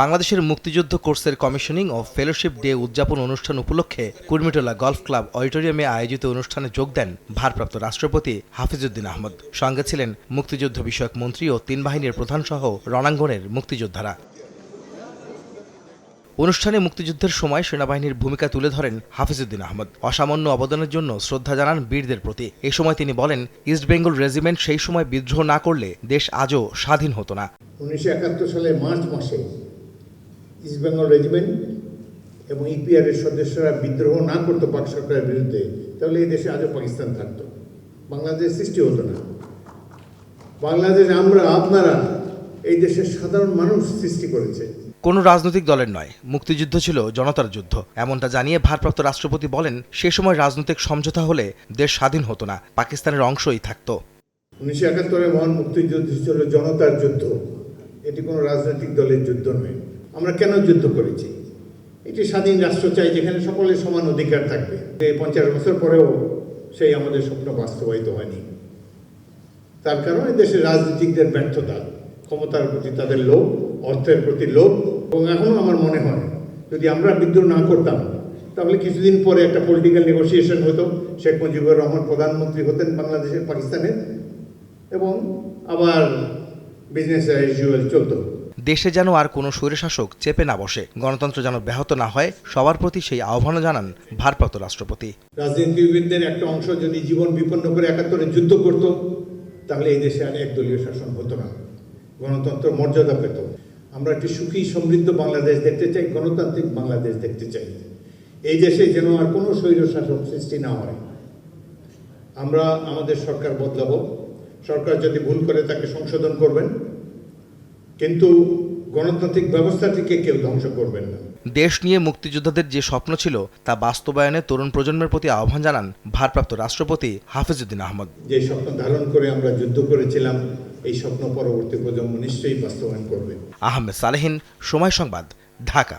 বাংলাদেশের মুক্তিযুদ্ধ কোর্সের কমিশনিং ও ফেলোশিপ ডে উদযাপন অনুষ্ঠান উপলক্ষে কুর্মিটোলা গলফ ক্লাব অডিটোরিয়ামে আয়োজিত অনুষ্ঠানে যোগ দেন ভারপ্রাপ্ত রাষ্ট্রপতি হাফিজউদ্দিন আহমদ। সঙ্গে ছিলেন মুক্তিযুদ্ধ বিষয়ক মন্ত্রী ও তিন বাহিনীর প্রধানসহ রণাঙ্গনের মুক্তিযোদ্ধারা। অনুষ্ঠানে মুক্তিযুদ্ধের সময় সেনাবাহিনীর ভূমিকা তুলে ধরেন হাফিজউদ্দিন আহমদ। অসামান্য অবদানের জন্য শ্রদ্ধা জানান বীরদের প্রতি। এ সময় তিনি বলেন, ইস্ট বেঙ্গল রেজিমেন্ট সেই সময় বিদ্রোহ না করলে দেশ আজও স্বাধীন হতো না। 1971 সালে মার্চ মাসে ইস্ট বেঙ্গল রেজিমেন্ট এবং ইপিআর এর সদস্যরা বিদ্রোহ না করতো পাক সরকারের বিরুদ্ধে, তাহলে এই দেশে আজও পাকিস্তান থাকতো, বাংলাদেশ সৃষ্টি হতো না। বাংলাদেশ আপনারা এই দেশের সাধারণ মানুষ সৃষ্টি করেছে, কোনো রাজনৈতিক দলের নয়। মুক্তিযুদ্ধ ছিল জনতার যুদ্ধ, এমনটা জানিয়ে ভারপ্রাপ্ত রাষ্ট্রপতি বলেন, সে সময় রাজনৈতিক সমঝোতা হলে দেশ স্বাধীন হতো না, পাকিস্তানের অংশই থাকতো। 1971 মহান মুক্তিযুদ্ধ ছিল জনতার যুদ্ধ, এটি কোনো রাজনৈতিক দলের যুদ্ধ নয়। আমরা কেন যুদ্ধ করেছি? এটি স্বাধীন রাষ্ট্র চাই, যেখানে সকলের সমান অধিকার থাকবে। 50 বছর পরেও সেই আমাদের স্বপ্ন বাস্তবায়িত হয়নি। তার কারণে দেশের রাজনীতিকদের ব্যর্থতা, ক্ষমতার প্রতি তাদের লোভ, অর্থের প্রতি লোভ। এবং এখনও আমার মনে হয়, যদি আমরা বিদ্রোহ না করতাম তাহলে কিছুদিন পরে একটা পলিটিক্যাল নেগোসিয়েশন হতো, শেখ মুজিবুর রহমান প্রধানমন্ত্রী হতেন বাংলাদেশের, পাকিস্তানের, এবং আবার বিজনেস অ্যাজ ইউজুয়াল চলতো। দেশে যেন আর কোনো স্বৈরশাসক চেপে না বসে, গণতন্ত্র যেন ব্যাহত না হয়, সবার প্রতি সেই আহ্বানও জানান ভারপ্রাপ্ত রাষ্ট্রপতি। রাজনীতিবিদদের একটা অংশ যদি জীবন বিপন্ন করে 71-এ যুদ্ধ করত, তাহলে এই দেশে আর একদলীয় শাসন হতো না, গণতন্ত্র মর্যাদা পেত। আমরা একটি সুখী সমৃদ্ধ বাংলাদেশ দেখতে চাই, গণতান্ত্রিক বাংলাদেশ দেখতে চাই। এই দেশে যেন আর কোনো স্বৈরশাসক সৃষ্টি না হয়। আমরা আমাদের সরকার বদলাবো, সরকার যদি ভুল করে তাকে সংশোধন করবেন, কিন্তু গণতান্ত্রিক ব্যবস্থাটিকে কেউ ধ্বংস করবেন না। দেশ নিয়ে মুক্তিযোদ্ধাদের যে স্বপ্ন ছিল তা বাস্তবায়নে তরুণ প্রজন্মের প্রতি আহ্বান জানান ভারপ্রাপ্ত রাষ্ট্রপতি হাফিজউদ্দিন আহমদ। যে স্বপ্ন ধারণ করে আমরা যুদ্ধ করেছিলাম, এই স্বপ্ন পরবর্তী প্রজন্ম নিশ্চয়ই বাস্তবায়ন করবে। আহমেদ সালেহীন, সময় সংবাদ, ঢাকা।